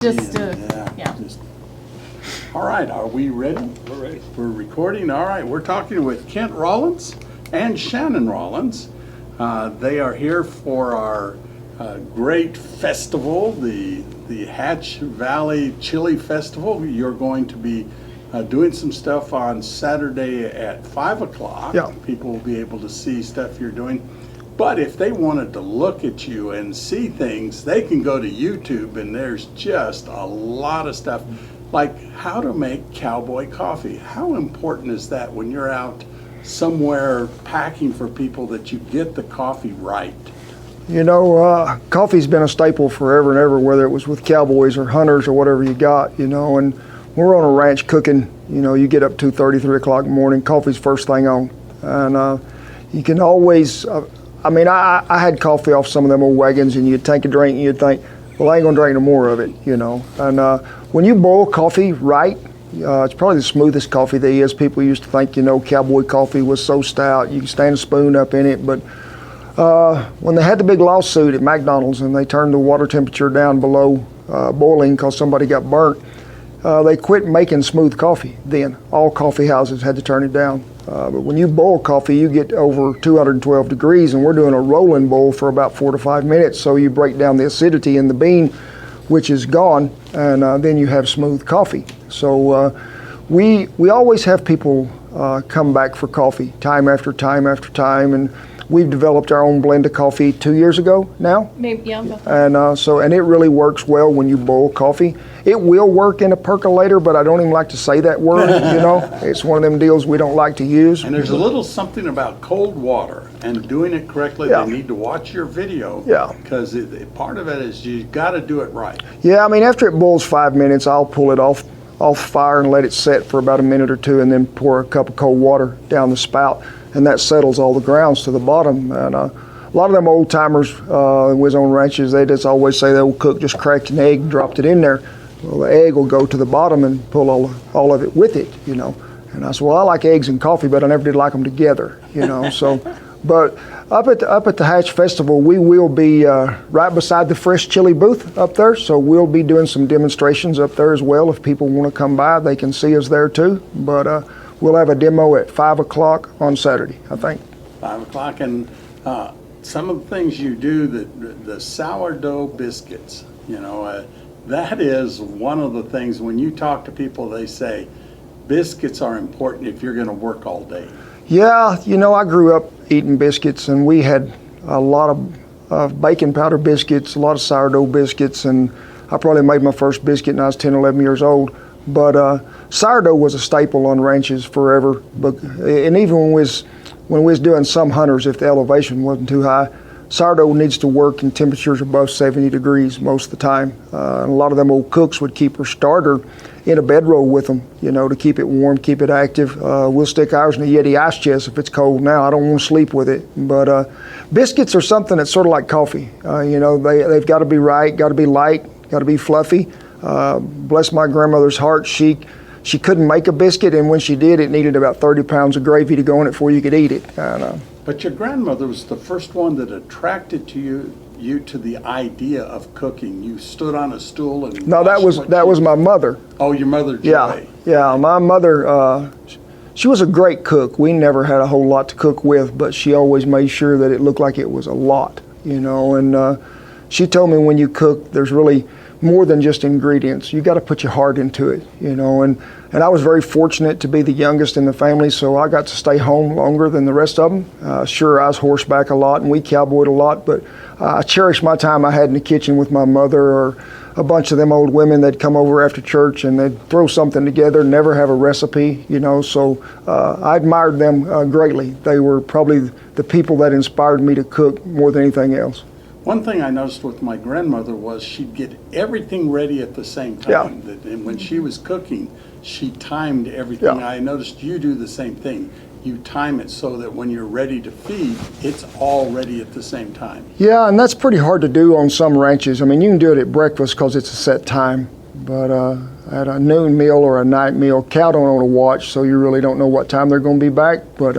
Just, yeah. All right, are we ready? We're ready. We're recording. All right, we're talking with Kent Rollins and Shannon Rollins. They are here for our great festival, the Hatch Valley Chili Festival. You're going to be doing some stuff on Saturday at 5 o'clock. Yeah. People will be able to see stuff you're doing. But if they wanted to look at you and see things, they can go to YouTube, and there's just a lot of stuff, like how to make cowboy coffee. How important is that when you're out somewhere packing for people, that you get the coffee right? You know, coffee's been a staple forever and ever, whether it was with cowboys or hunters or whatever you got, you know. And we're on a ranch cooking, you know, you get up 2:30, 3 o'clock in the morning, coffee's first thing on. And you can always... I had coffee off some of them old wagons, and you'd take a drink and you'd think, well, I ain't gonna drink no more of it, you know. And when you boil coffee right, it's probably the smoothest coffee there is. People used to think, you know, cowboy coffee was so stout, you can stand a spoon up in it. But when they had the big lawsuit at McDonald's and they turned the water temperature down below boiling because somebody got burnt, they quit making smooth coffee then. All coffee houses had to turn it down. But when you boil coffee, you get over 212 degrees, and we're doing a rolling boil for about 4 to 5 minutes, so you break down the acidity in the bean, which is gone, and then you have smooth coffee. So we always have people come back for coffee time after time after time, and we've developed our own blend of coffee 2 years ago now. maybe, yeah. And and it really works well when you boil coffee. It will work in a percolator, but I don't even like to say that word, you know. It's one of them deals we don't like to use. And there's a little something about cold water and doing it correctly. Yeah. They need to watch your video. Yeah. Because part of it is you got to do it right. Yeah, I mean, after it boils 5 minutes, I'll pull it off fire and let it set for about a minute or two, and then pour a cup of cold water down the spout, and that settles all the grounds to the bottom. And a lot of them old timers was on ranches, they just always say the old cook just cracked an egg and dropped it in there. Well, the egg will go to the bottom and pull all of it with it, you know. And I said, well, I like eggs and coffee, but I never did like them together, you know. So, but up at the Hatch Festival, we will be right beside the fresh chili booth up there. So we'll be doing some demonstrations up there as well. If people want to come by, they can see us there too. But we'll have a demo at 5 o'clock on Saturday, I think. 5 o'clock, and some of the things you do, the sourdough biscuits, you know, that is one of the things when you talk to people, they say biscuits are important if you're going to work all day. Yeah, you know, I grew up eating biscuits, and we had a lot of baking powder biscuits, a lot of sourdough biscuits, and I probably made my first biscuit when I was 10, 11 years old. But sourdough was a staple on ranches forever. And even when we was doing some hunters, if the elevation wasn't too high, sourdough needs to work in temperatures above 70 degrees most of the time. And a lot of them old cooks would keep their starter in a bedroll with them, you know, to keep it warm, keep it active. We'll stick ours in a Yeti ice chest if it's cold now. I don't want to sleep with it. But biscuits are something that's sort of like coffee. You know, they've got to be right, got to be light, got to be fluffy. Bless my grandmother's heart, she couldn't make a biscuit, and when she did, it needed about 30 pounds of gravy to go in it before you could eat it. But your grandmother was the first one that attracted you to the idea of cooking. You stood on a stool and... No, that was my mother. Oh, your mother, Joy. Yeah, my mother, she was a great cook. We never had a whole lot to cook with, but she always made sure that it looked like it was a lot, you know. And she told me when you cook, there's really more than just ingredients. You got to put your heart into it, you know. And I was very fortunate to be the youngest in the family, so I got to stay home longer than the rest of them. Sure, I was horseback a lot, and we cowboyed a lot, but I cherished my time I had in the kitchen with my mother, or a bunch of them old women that'd come over after church and they'd throw something together, never have a recipe, you know. So I admired them greatly. They were probably the people that inspired me to cook more than anything else. One thing I noticed with my grandmother was she'd get everything ready at the same time. Yeah. And when she was cooking, she timed everything. Yeah. I noticed you do the same thing. You time it so that when you're ready to feed, it's all ready at the same time. Yeah, and that's pretty hard to do on some ranches. I mean, you can do it at breakfast because it's a set time, but at a noon meal or a night meal, cow don't on a watch, so you really don't know what time they're going to be back. But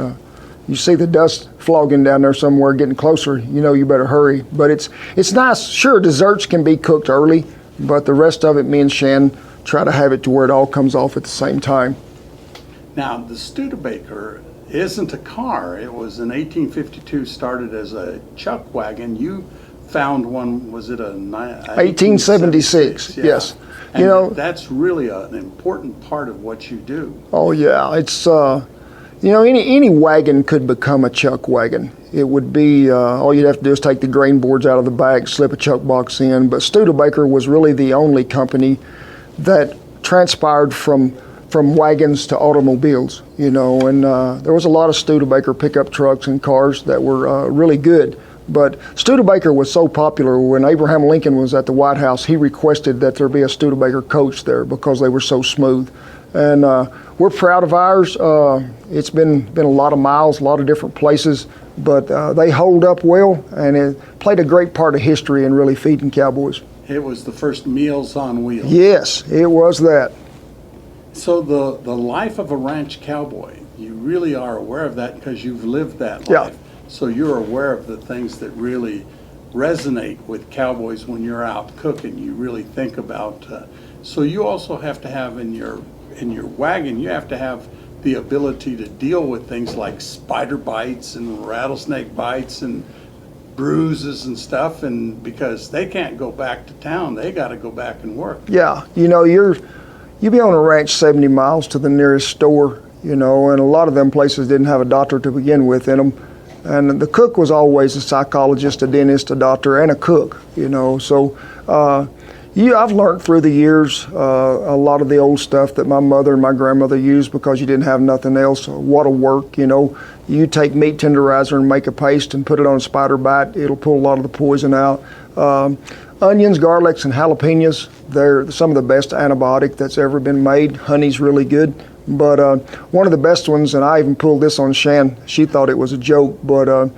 you see the dust flogging down there somewhere getting closer, you know you better hurry. But it's nice. Sure, desserts can be cooked early. but the rest of it, me and Shan try to have it to where it all comes off at the same time. Now, the Studebaker isn't a car. It was in 1852, started as a chuck wagon. You found one, was it a 1876, yeah. yes. And You know, that's really an important part of what you do. oh yeah, it's any wagon could become a chuck wagon. It would be all you'd have to do is take the grain boards out of the back, slip a chuck box in. But Studebaker was really the only company that transpired from wagons to automobiles, and there was a lot of Studebaker pickup trucks and cars that were really good. But Studebaker was so popular, when Abraham Lincoln was at the White House, he requested that there be a Studebaker coach there because they were so smooth. And we're proud of ours. It's been a lot of miles, a lot of different places, but they hold up well, and it played a great part of history in really feeding cowboys. It was the first Meals on Wheels. Yes, it was that. So the life of a ranch cowboy, you really are aware of that because you've lived that Yeah. life. So you're aware of the things that really resonate with cowboys when you're out cooking. You really think about. So you also have to have in your wagon, you have to have the ability to deal with things like spider bites and rattlesnake bites and bruises and stuff, and because they can't go back to town, they got to go back and work. Yeah, you be on a ranch 70 miles to the nearest store, and a lot of them places didn't have a doctor to begin with in them. And the cook was always a psychologist, a dentist, a doctor, and a cook, So I've learned through the years a lot of the old stuff that my mother and my grandmother used because you didn't have nothing else. What'll work, You take meat tenderizer and make a paste and put it on a spider bite. It'll pull a lot of the poison out. Onions, garlics, and jalapenos, they're some of the best antibiotic that's ever been made. Honey's really good. But one of the best ones, and I even pulled this on Shan, she thought it was a joke, but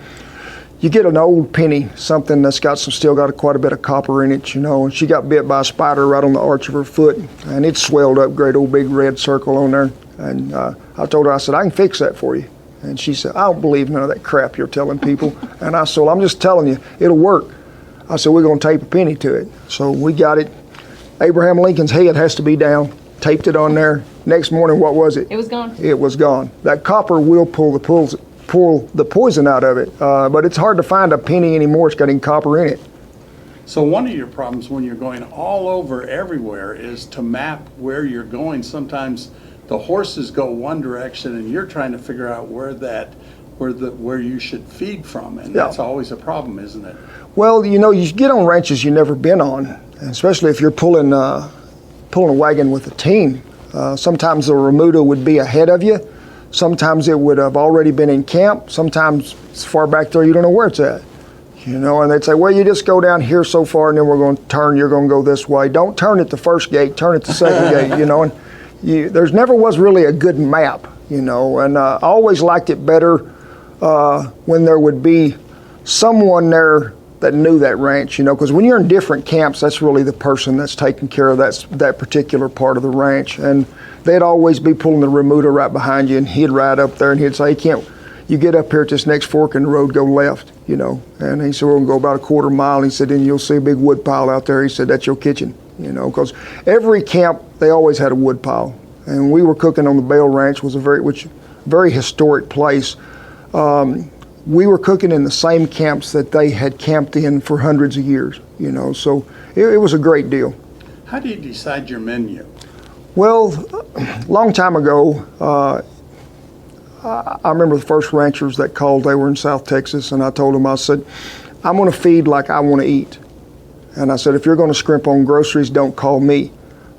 you get an old penny, something that's still got quite a bit of copper in it, and she got bit by a spider right on the arch of her foot, and it swelled up, great old big red circle on there. And I told her, I said, I can fix that for you. And she said, I don't believe none of that crap you're telling people. And I said, well, I'm just telling you, it'll work. I said, we're going to tape a penny to it. So we got it. Abraham Lincoln's head has to be down, taped it on there. Next morning, what was it? It was gone. It was gone. That copper will pull the poison out of it, but it's hard to find a penny anymore. It's got any copper in it. So one of your problems when you're going all over everywhere is to map where you're going. Sometimes the horses go one direction and you're trying to figure out where you should feed from, and Yeah. that's always a problem, isn't it? Well, you get on ranches you've never been on, especially if you're pulling a wagon with a team. Sometimes the remuda would be ahead of you. Sometimes it would have already been in camp. Sometimes it's far back there, you don't know where it's at. And they'd say, well, you just go down here so far and then we're going to turn, you're going to go this way. Don't turn at the first gate, turn at the second gate, and there's never was really a good map, and I always liked it better when there would be someone there that knew that ranch, because when you're in different camps, that's really the person that's taking care of that particular part of the ranch. And they'd always be pulling the remuda right behind you, and he'd ride up there and he'd say, you get up here at this next fork in the road, go left, And he said, we're going to go about a quarter mile. And he said, then you'll see a big wood pile out there. He said, that's your kitchen, because every camp, they always had a wood pile. And we were cooking on the Bell Ranch, was a very historic place. We were cooking in the same camps that they had camped in for hundreds of years, so it was a great deal. How do you decide your menu? Well, a long time ago, I remember the first ranchers that called, they were in South Texas, and I told them, I said, I'm going to feed like I want to eat. And I said, if you're going to scrimp on groceries, don't call me,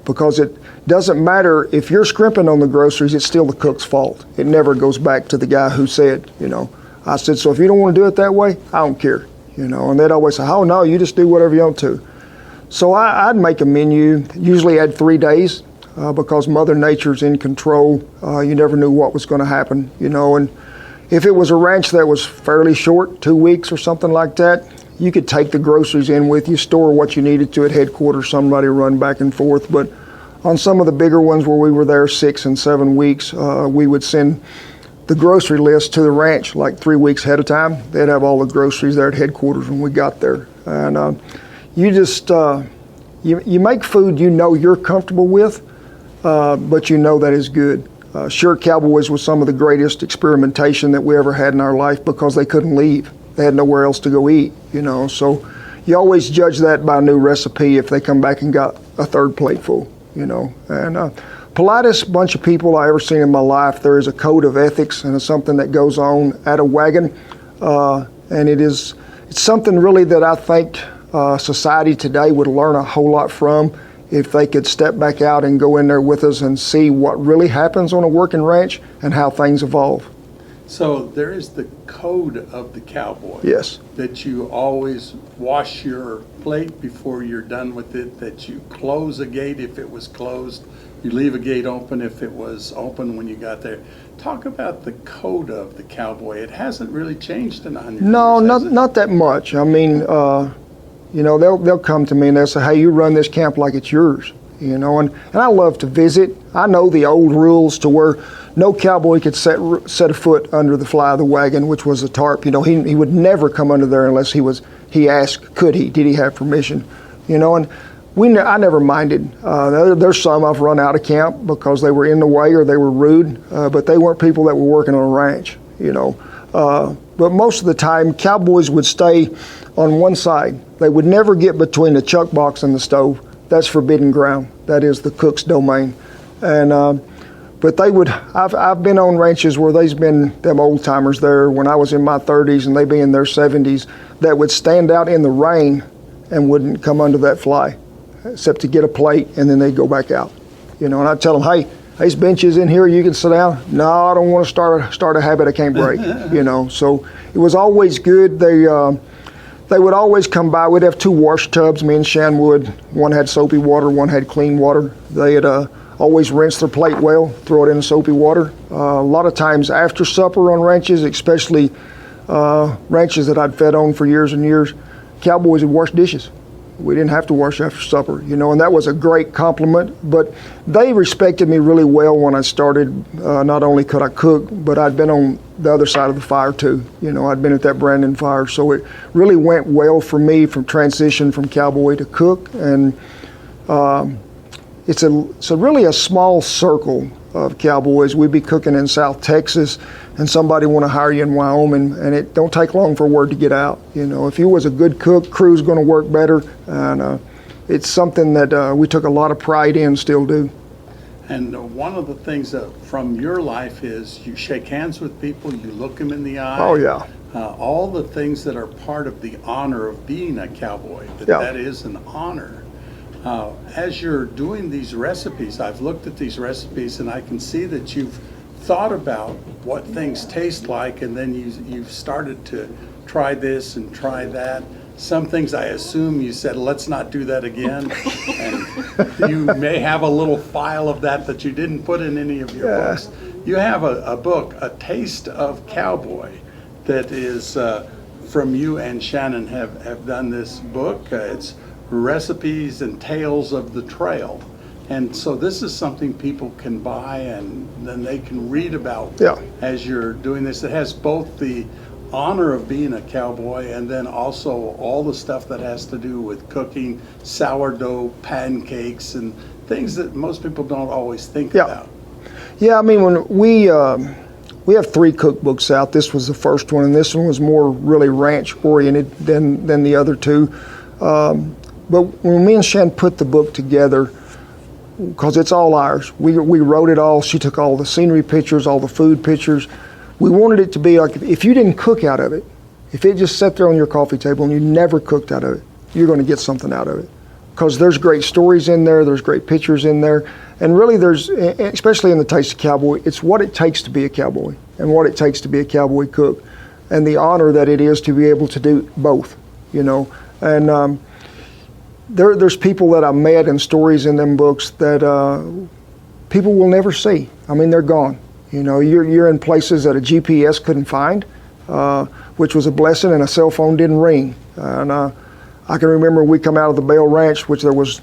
because it doesn't matter if you're scrimping on the groceries, it's still the cook's fault. It never goes back to the guy who said, I said, so if you don't want to do it that way, I don't care, and they'd always say, oh no, you just do whatever you want to. So I'd make a menu, usually add 3 days, because Mother Nature's in control. You never knew what was going to happen, and if it was a ranch that was fairly short, 2 weeks or something like that, you could take the groceries in with you, store what you needed to at headquarters, somebody run back and forth. But on some of the bigger ones where we were there 6 and 7 weeks, we would send the grocery list to the ranch like 3 weeks ahead of time. They'd have all the groceries there at headquarters when we got there. And you you make food you know you're comfortable with, but you know that is good. Sure, Cowboys was some of the greatest experimentation that we ever had in our life because they couldn't leave. They had nowhere else to go eat, you know. So you always judge that by a new recipe if they come back and got a third plate full, you know. And politest bunch of people I ever seen in my life. There is a code of ethics, and it's something that goes on at a wagon, and it's something really that I think society today would learn a whole lot from if they could step back out and go in there with us and see what really happens on a working ranch and how things evolve. So there is the code of the cowboy. Yes. That you always wash your plate before you're done with it, that you close a gate if it was closed, you leave a gate open if it was open when you got there. Talk about the code of the cowboy. It hasn't really changed in 100 No, years, has it? not that much. I mean, you know, they'll come to me and they'll say, hey, you run this camp like it's yours, you know, and I love to visit. I know the old rules to where no cowboy could set a foot under the fly of the wagon, which was a tarp. You know, he would never come under there unless he asked, could he, did he have permission, you know, and I never minded. There's some I've run out of camp because they were in the way or they were rude, but they weren't people that were working on a ranch, you know. But most of the time, cowboys would stay on one side. They would never get between the chuck box and the stove. That's forbidden ground. That is the cook's domain. And but they would. I've been on ranches where there's been them old timers there when I was in my 30s and they be in their 70s that would stand out in the rain and wouldn't come under that fly, except to get a plate, and then they'd go back out. You know, and I'd tell them, hey, there's benches in here, you can sit down. No, I don't want to start a habit I can't break, you know. So it was always good. They would always come by. We'd have two wash tubs, me and Shan would. One had soapy water, one had clean water. They'd always rinse their plate well, throw it in the soapy water. A lot of times after supper on ranches, especially ranches that I'd fed on for years and years, cowboys would wash dishes. We didn't have to wash after supper, you know, and that was a great compliment. But they respected me really well when I started. Not only could I cook, but I'd been on the other side of the fire too. You know, I'd been at that Brandon fire, so it really went well for me from transition from cowboy to cook. And it's really a small circle of cowboys. We'd be cooking in South Texas, and somebody want to hire you in Wyoming, and it don't take long for word to get out. You know, if you was a good cook, crew's going to work better, and it's something that we took a lot of pride in, still do. And one of the things from your life is you shake hands with people, you look them in the eye. Oh yeah. All the things that are part of the honor of being a cowboy, that is an honor. As you're doing these recipes, I've looked at these recipes and I can see that you've thought about what things taste like, and then you've started to try this and try that. Some things I assume you said, let's not do that again. And you may have a little file of that you didn't put in any of your books. You have a book, A Taste of Cowboy, that is from you and Shannon have done this book. It's recipes and tales of the trail. And so this is something people can buy and then they can read about as you're doing this. It has both the honor of being a cowboy and then also all the stuff that has to do with cooking, sourdough, pancakes, and things that most people don't always think about. Yeah, I mean, when we have 3 cookbooks out. This was the first one, and this one was more really ranch oriented than the other 2. But when me and Shan put the book together, because it's all ours, we wrote it all. She took all the scenery pictures, all the food pictures. We wanted it to be like, if you didn't cook out of it, if it just sat there on your coffee table and you never cooked out of it, you're going to get something out of it. Because there's great stories in there, there's great pictures in there, and really there's, especially in the Taste of Cowboy, it's what it takes to be a cowboy and what it takes to be a cowboy cook and the honor that it is to be able to do both, you know. And there's people that I met and stories in them books that people will never see. I mean, they're gone. You know, you're in places that a GPS couldn't find, which was a blessing, and a cell phone didn't ring. And I can remember we come out of the Bell Ranch, which there was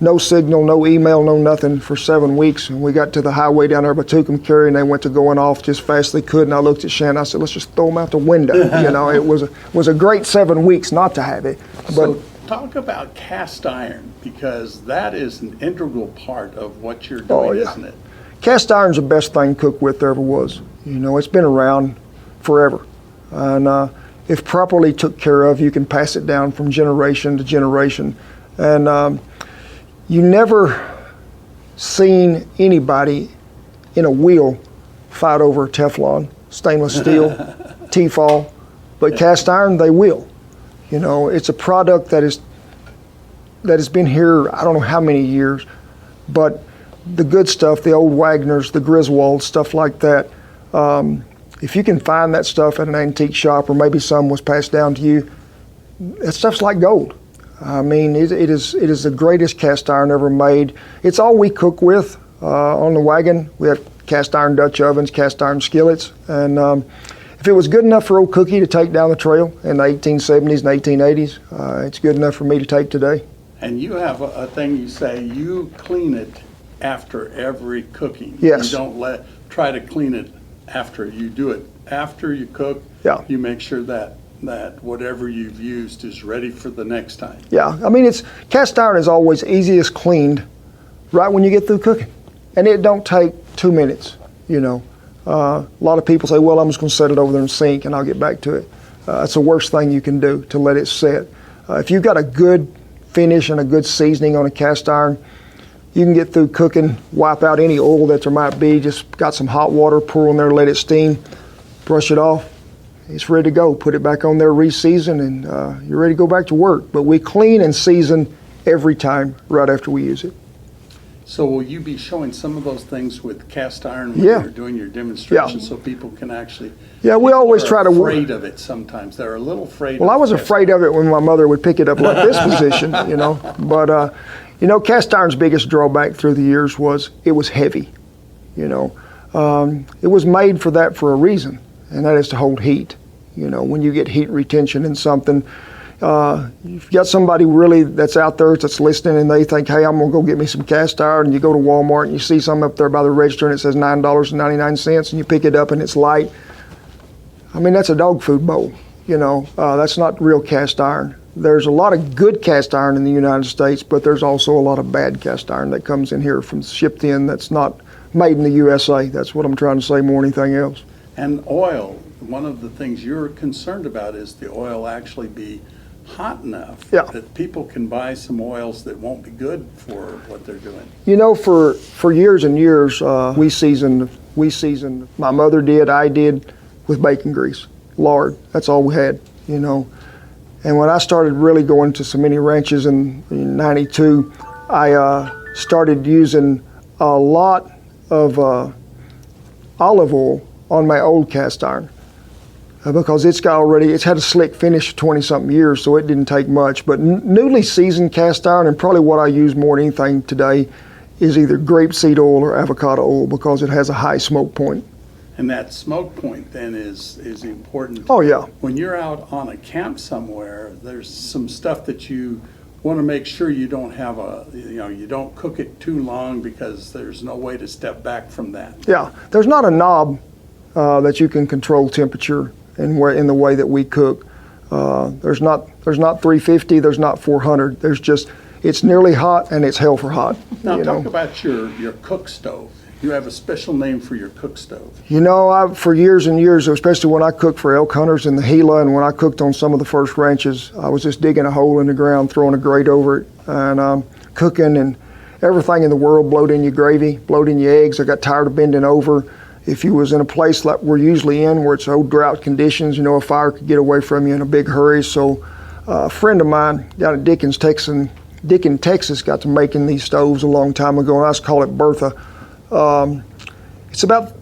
no signal, no email, no nothing for 7 weeks. And we got to the highway down there by Tucumcari, and they went to going off just fast they could. And I looked at Shannon, I said, let's just throw them out the window. You know, it was a great 7 weeks not to have it. But talk about cast iron, because that is an integral part of what you're doing, isn't it? Cast iron's the best thing to cook with there ever was. You know, it's been around forever. And if properly took care of, you can pass it down from generation to generation. And you never seen anybody in a wheel fight over Teflon, stainless steel, Tefal, but cast iron, they will. You know, it's a product that has been here, I don't know how many years, but the good stuff, the old Wagners, the Griswolds, stuff like that, if you can find that stuff at an antique shop, or maybe some was passed down to you, that stuff's like gold. I mean, it is the greatest cast iron ever made. It's all we cook with on the wagon. We have cast iron Dutch ovens, cast iron skillets, and if it was good enough for old Cookie to take down the trail in the 1870s and 1880s, it's good enough for me to take today. And you have a thing you say, you clean it after every cooking. Yes. You don't try to clean it after. You do it after you cook. Yeah. You make sure that whatever you've used is ready for the next time. Yeah, I mean, cast iron is always easiest cleaned right when you get through cooking. And it don't take 2 minutes, you know. A lot of people say, well, I'm just going to set it over there and sink and I'll get back to it. That's the worst thing you can do, to let it set. If you've got a good finish and a good seasoning on a cast iron, you can get through cooking, wipe out any oil that there might be, just got some hot water, pour on there, let it steam, brush it off. It's ready to go. Put it back on there, re-season, and you're ready to go back to work. But we clean and season every time right after we use it. So will you be showing some of those things with cast iron when Yeah. you're doing your demonstration, Yeah. so people can actually? Yeah, we always People are try to afraid of it sometimes. They're a little afraid. Well, of I was cast afraid of it when my mother would pick it up like this position, you know. But, you know, cast iron's biggest drawback through the years was it was heavy, you know. It was made for that for a reason, and that is to hold heat. You know, when you get heat retention in something, you've got somebody really that's out there that's listening and they think, hey, I'm going to go get me some cast iron, and you go to Walmart and you see something up there by the register and it says $9.99 and you pick it up and it's light. I mean, that's a dog food bowl, you know. That's not real cast iron. There's a lot of good cast iron in the United States, but there's also a lot of bad cast iron that comes in here from shipped in that's not made in the USA. That's what I'm trying to say more than anything else. And oil, one of the things you're concerned about is the oil actually be hot enough that people can buy some oils that won't be good for what they're doing. You know, for years and years, we seasoned. My mother did, I did, with bacon grease, lard. That's all we had, you know. And when I started really going to so many ranches in '92, I started using a lot of olive oil on my old cast iron. Because it's had a slick finish 20-something years, so it didn't take much. But newly seasoned cast iron, and probably what I use more than anything today, is either grapeseed oil or avocado oil, because it has a high smoke point. And that smoke point then is important. Oh, yeah. When you're out on a camp somewhere, there's some stuff that you want to make sure you don't have you don't cook it too long, because there's no way to step back from that. Yeah, there's not a knob that you can control temperature in the way that we cook. There's not 350, there's not 400. There's just, it's nearly hot and it's hell for hot. Now talk about your cook stove. You have a special name for your cook stove. You know, for years and years, especially when I cooked for elk hunters in the Gila, and when I cooked on some of the first ranches, I was just digging a hole in the ground, throwing a grate over it, and cooking, and everything in the world blowed in your gravy, blowed in your eggs. I got tired of bending over. If you was in a place like we're usually in, where it's old drought conditions, you know, a fire could get away from you in a big hurry. So a friend of mine down at Dickens, Texas, got to making these stoves a long time ago, and I just call it Bertha. It's about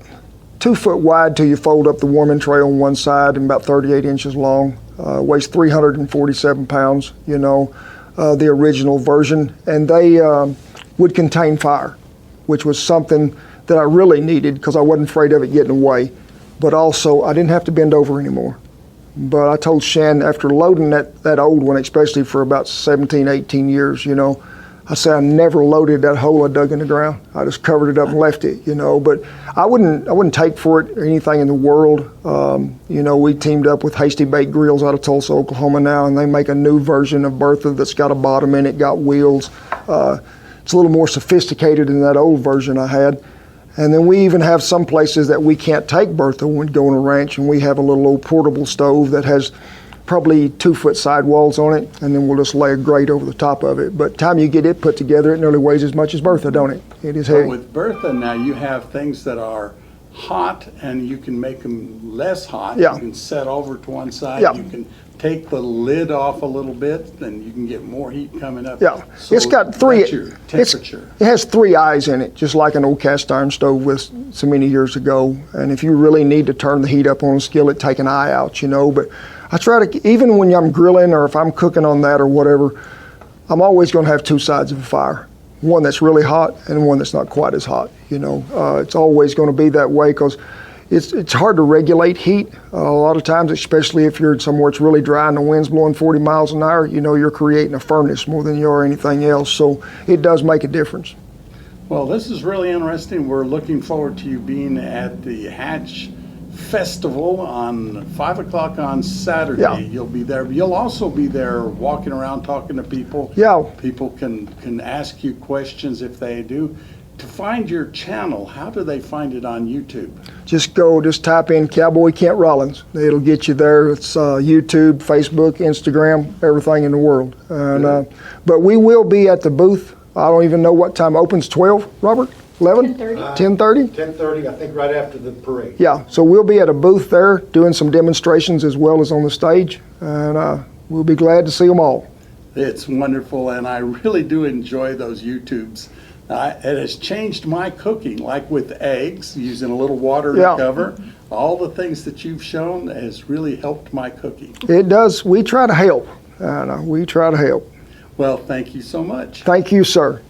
2 foot wide till you fold up the warming tray on one side, and about 38 inches long. Weighs 347 pounds, you know, the original version. And they would contain fire, which was something that I really needed, because I wasn't afraid of it getting away. But also, I didn't have to bend over anymore. But I told Shan, after loading that old one, especially for about 17, 18 years, you know, I say I never loaded that hole I dug in the ground. I just covered it up and left it, you know. But I wouldn't take for it or anything in the world. You know, we teamed up with Hasty Baked Grills out of Tulsa, Oklahoma now, and they make a new version of Bertha that's got a bottom in it, got wheels. It's a little more sophisticated than that old version I had. And then we even have some places that we can't take Bertha when we go on a ranch, and we have a little old portable stove that has probably 2-foot sidewalls on it, and then we'll just lay a grate over the top of it. But time you get it put together, it nearly weighs as much as Bertha, don't it? It is heavy. But with Bertha now, you have things that are hot, and you can make them less hot. Yeah. You can set over to one side. Yeah. You can take the lid off a little bit, then you can get more heat coming up. Yeah, So it's got three. that's your temperature. It has 3 eyes in it, just like an old cast iron stove was so many years ago. And if you really need to turn the heat up on a skillet, take an eye out, you know. But I try to, even when I'm grilling or if I'm cooking on that or whatever, I'm always going to have 2 sides of a fire. One that's really hot and one that's not quite as hot, you know. It's always going to be that way because it's hard to regulate heat. A lot of times, especially if you're somewhere it's really dry and the wind's blowing 40 miles an hour, you know, you're creating a furnace more than you are anything else. So it does make a difference. Well, this is really interesting. We're looking forward to you being at the Hatch Festival on 5 o'clock on Saturday. Yeah. You'll be there. You'll also be there walking around talking to people. Yeah. People can ask you questions if they do. To find your channel, how do they find it on YouTube? Just type in Cowboy Kent Rollins. It'll get you there. It's YouTube, Facebook, Instagram, everything in the world. And but we will be at the booth. I don't even know what time opens. 12, Robert? 11? 10:30? 10:30, I think right after the parade. Yeah, so we'll be at a booth there doing some demonstrations as well as on the stage, and we'll be glad to see them all. It's wonderful, and I really do enjoy those YouTubes. It has changed my cooking, like with eggs, using a little water Yeah. to cover. All the things that you've shown has really helped my cooking. It does. We try to help. We try to help. Well, thank you so much. Thank you, sir.